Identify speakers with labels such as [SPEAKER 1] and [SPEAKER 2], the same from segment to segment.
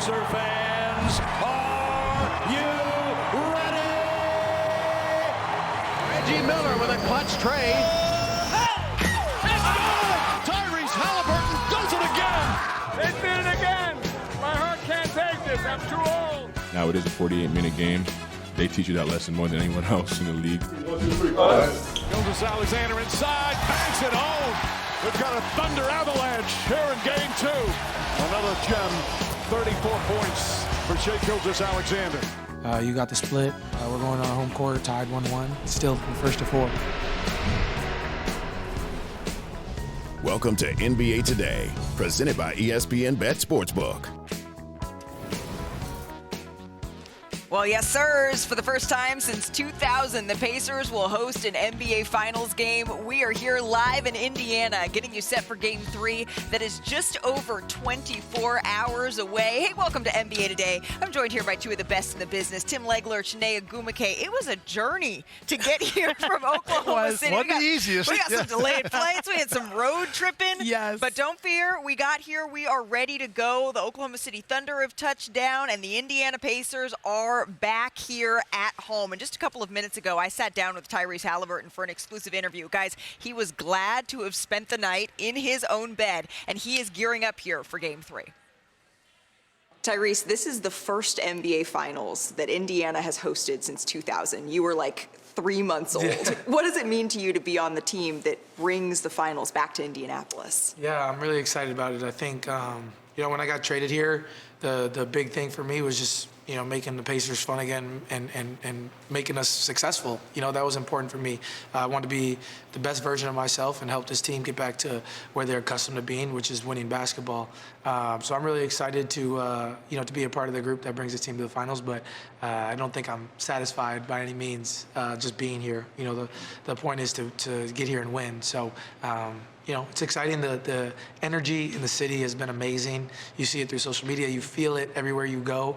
[SPEAKER 1] Pacer fans, are you ready?
[SPEAKER 2] Reggie Miller with a clutch trade.
[SPEAKER 1] It's good! Tyrese Haliburton does it again!
[SPEAKER 3] They did it again! My heart can't take this, I'm too old.
[SPEAKER 4] Now it is a 48-minute game. They teach you that lesson more than anyone else in the league.
[SPEAKER 1] 1, 2, 3, 5. Gilgeous-Alexander inside, banks it home. We've got a thunder avalanche here in game 2. Another gem, 34 points for Shai Gilgeous-Alexander.
[SPEAKER 5] You got the split. We're going on home court, tied 1-1. Still from first to fourth.
[SPEAKER 6] Welcome to NBA Today, presented by ESPN Bet Sportsbook.
[SPEAKER 7] Well, yes, sirs. For the first time since 2000, the Pacers will host an NBA Finals game. We are here live in Indiana, getting you set for Game 3 that is just over 24 hours away. Hey, welcome to NBA Today. I'm joined here by two of the best in the business, Tim Legler, Chiney Ogwumike. It was a journey to get here from Oklahoma City.
[SPEAKER 8] Wasn't the easiest.
[SPEAKER 7] We got some delayed flights. We had some road tripping.
[SPEAKER 8] Yes.
[SPEAKER 7] But don't fear. We got here. We are ready to go. The Oklahoma City Thunder have touched down, and the Indiana Pacers are back here at home. And just a couple of minutes ago, I sat down with Tyrese Haliburton for an exclusive interview. Guys, he was glad to have spent the night in his own bed, and he is gearing up here for Game 3. Tyrese, this is the first NBA Finals that Indiana has hosted since 2000. You were like 3 months old. What does it mean to you to be on the team that brings the finals back to Indianapolis?
[SPEAKER 5] Yeah, I'm really excited about it. I think, when I got traded here, the big thing for me was just, making the Pacers fun again and making us successful. That was important for me. I wanted to be the best version of myself and help this team get back to where they're accustomed to being, which is winning basketball. So I'm really excited to be a part of the group that brings this team to the finals, but I don't think I'm satisfied by any means just being here. The point is to get here and win. So, it's exciting. The energy in the city has been amazing. You see it through social media. You feel it everywhere you go.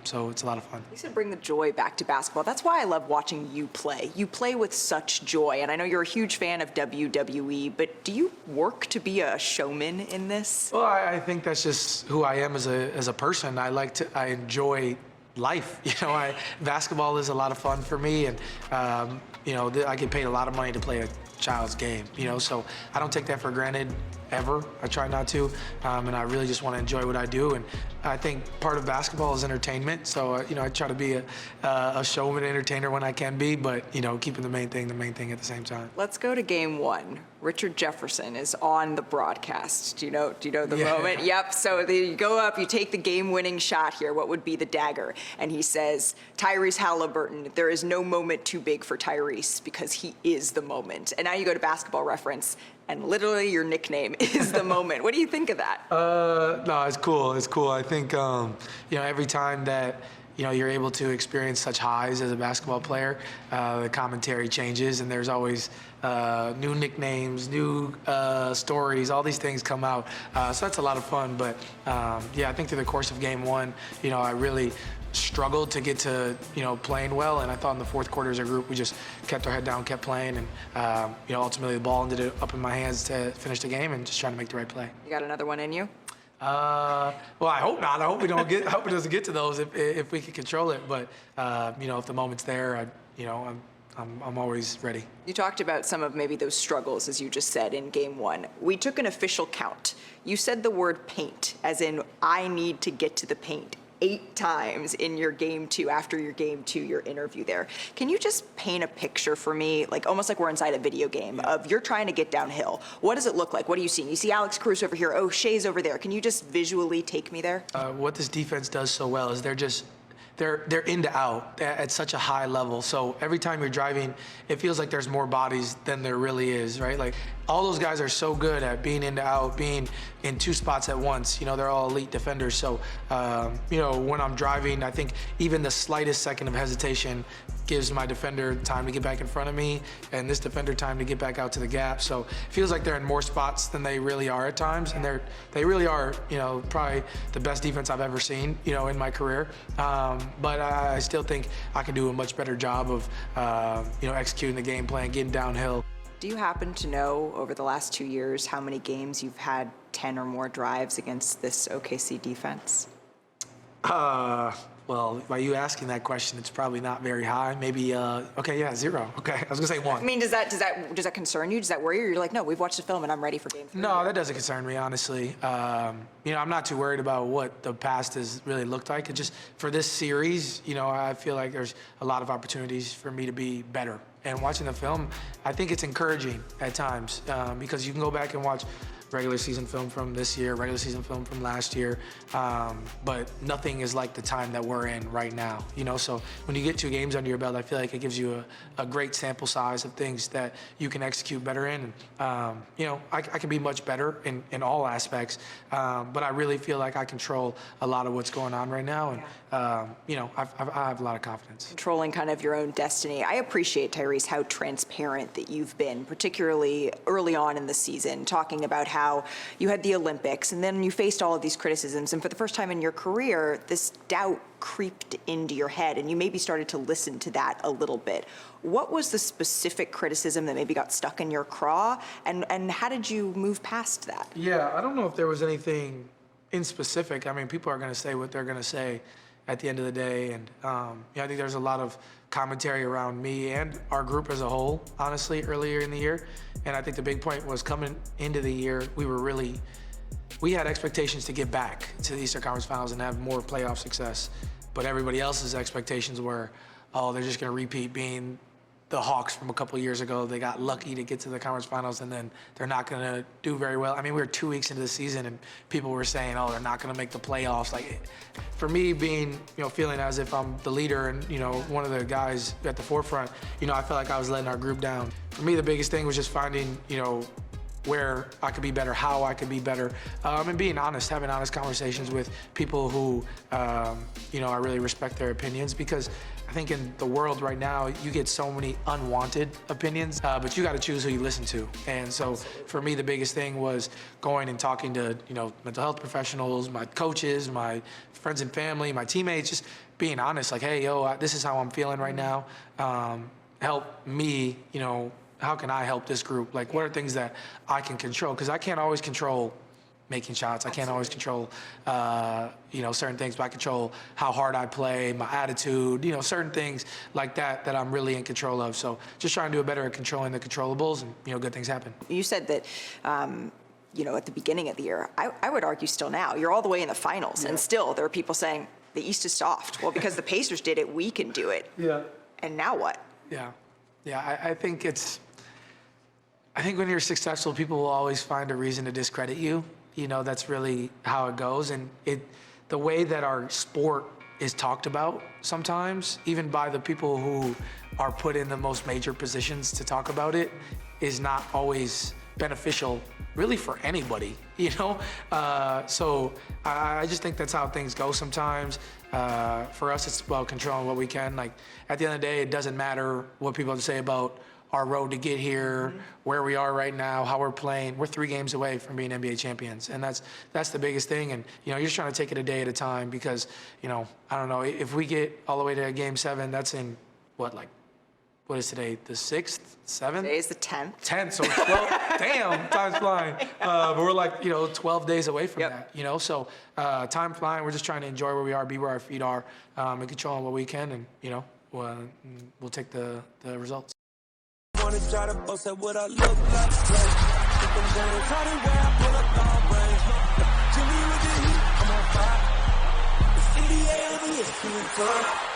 [SPEAKER 5] So it's a lot of fun.
[SPEAKER 7] You said bring the joy back to basketball. That's why I love watching you play. You play with such joy, and I know you're a huge fan of WWE, but do you work to be a showman in this?
[SPEAKER 5] Well, I think that's just who I am as a person. I enjoy life. Basketball is a lot of fun for me, and I get paid a lot of money to play a child's game, so I don't take that for granted ever. I try not to, and I really just want to enjoy what I do. And I think part of basketball is entertainment, so I try to be a showman, entertainer when I can be, but keeping the main thing at the same time.
[SPEAKER 7] Let's go to Game 1. Richard Jefferson is on the broadcast. Do you know the moment? Yep. So you go up, you take the game-winning shot here. What would be the dagger? And he says, Tyrese Haliburton, there is no moment too big for Tyrese because he is the moment. And now you go to Basketball Reference, and literally your nickname is the moment. What do you think of that?
[SPEAKER 5] No, it's cool. It's cool. I think, every time that you're able to experience such highs as a basketball player, the commentary changes, and there's always new nicknames, new stories, all these things come out. So that's a lot of fun. But I think through the course of Game 1, I really struggled to get to playing well, and I thought in the fourth quarter as a group we just kept our head down, kept playing, and ultimately the ball ended up in my hands to finish the game and just trying to make the right play.
[SPEAKER 7] You got another one in you?
[SPEAKER 5] Well, I hope not. I hope I hope it doesn't get to those if we can control it. But if the moment's there, I'm always ready.
[SPEAKER 7] You talked about some of maybe those struggles, as you just said, in Game 1. We took an official count. You said the word paint, as in I need to get to the paint, 8 times in your Game 2, after your Game 2, your interview there. Can you just paint a picture for me, like almost like we're inside a video game, of you're trying to get downhill? What does it look like? What are you seeing? You see Alex Cruz over here. Oh, Shai's over there. Can you just visually take me there?
[SPEAKER 5] What this defense does so well is they're in to out at such a high level. So every time you're driving, it feels like there's more bodies than there really is, right? Like all those guys are so good at being in to out, being in 2 spots at once. They're all elite defenders. So, when I'm driving, I think even the slightest second of hesitation gives my defender time to get back in front of me and this defender time to get back out to the gap. So it feels like they're in more spots than they really are at times, and they really are, probably the best defense I've ever seen, in my career. But I still think I can do a much better job of, executing the game plan, getting downhill.
[SPEAKER 7] Do you happen to know over the last 2 years how many games you've had 10 or more drives against this OKC defense?
[SPEAKER 5] Well, by you asking that question, it's probably not very high. Maybe, okay, yeah, 0. Okay, I was gonna say 1.
[SPEAKER 8] I mean, does that concern you? Does that worry you? Or you're like, no, we've watched the film and I'm ready for game 3?
[SPEAKER 5] No, that doesn't concern me, honestly. I'm not too worried about what the past has really looked like. It just, for this series, I feel like there's a lot of opportunities for me to be better. And watching the film, I think it's encouraging at times because you can go back and watch regular season film from this year, regular season film from last year, but nothing is like the time that we're in right now, So when you get 2 games under your belt, I feel like it gives you a great sample size of things that you can execute better in. I can be much better in all aspects, but I really feel like I control a lot of what's going on right now, and I have a lot of confidence.
[SPEAKER 8] Controlling kind of your own destiny. I appreciate, Tyrese, how transparent that you've been, particularly early on in the season, talking about how you had the Olympics and then you faced all of these criticisms, and for the first time in your career, this doubt creeped into your head and you maybe started to listen to that a little bit. What was the specific criticism that maybe got stuck in your craw, and how did you move past that?
[SPEAKER 5] Yeah, I don't know if there was anything in specific. I mean, people are going to say what they're going to say at the end of the day, and I think there's a lot of commentary around me and our group as a whole, honestly, earlier in the year. And I think the big point was coming into the year, we had expectations to get back to the Eastern Conference Finals and have more playoff success. But everybody else's expectations were, oh, they're just going to repeat being the Hawks from a couple of years ago. They got lucky to get to the conference finals, and then they're not going to do very well. I mean, we were 2 weeks into the season, and people were saying, oh, they're not going to make the playoffs. Like, for me, being, feeling as if I'm the leader and, one of the guys at the forefront, I felt like I was letting our group down. For me, the biggest thing was just finding, where I could be better, how I could be better, and being honest, having honest conversations with people who, I really respect their opinions, because I think in the world right now, you get so many unwanted opinions, but you got to choose who you listen to. And so for me, the biggest thing was going and talking to, mental health professionals, my coaches, my friends and family, my teammates, just being honest, like, hey, this is how I'm feeling right now. Help me, how can I help this group? Like, what are things that I can control? Because I can't always control making shots. I can't always control, certain things, but I control how hard I play, my attitude, certain things like that I'm really in control of. So just trying to do better at controlling the controllables, and, good things happen.
[SPEAKER 8] You said that, at the beginning of the year, I would argue still now, you're all the way in the finals, and still there are people saying the East is soft. Well, because the Pacers did it, we can do it.
[SPEAKER 5] Yeah.
[SPEAKER 8] And now what?
[SPEAKER 5] Yeah, I think when you're successful, people will always find a reason to discredit you. That's really how it goes. And the way that our sport is talked about sometimes, even by the people who are put in the most major positions to talk about it, is not always beneficial really for anybody, So I just think that's how things go sometimes. For us, it's about controlling what we can. Like, at the end of the day, it doesn't matter what people have to say about our road to get here, where we are right now, how we're playing. We're 3 games away from being NBA champions, and that's the biggest thing. And you're just trying to take it a day at a time, because I don't know, if we get all the way to Game 7, that's in what is today? The 6th, 7th?
[SPEAKER 8] Today is the 10th.
[SPEAKER 5] 10th, so 12. Damn, time's flying. But we're 12 days away from that. So time flying. We're just trying to enjoy where we are, be where our feet are, and control what we can, and we'll take the results.
[SPEAKER 9] Wanna try to boast at what I look like. Think I'm gonna try to wear, I pull up long range. Jimmy with the heat, I'm on fire. It's NBA on the ESPN.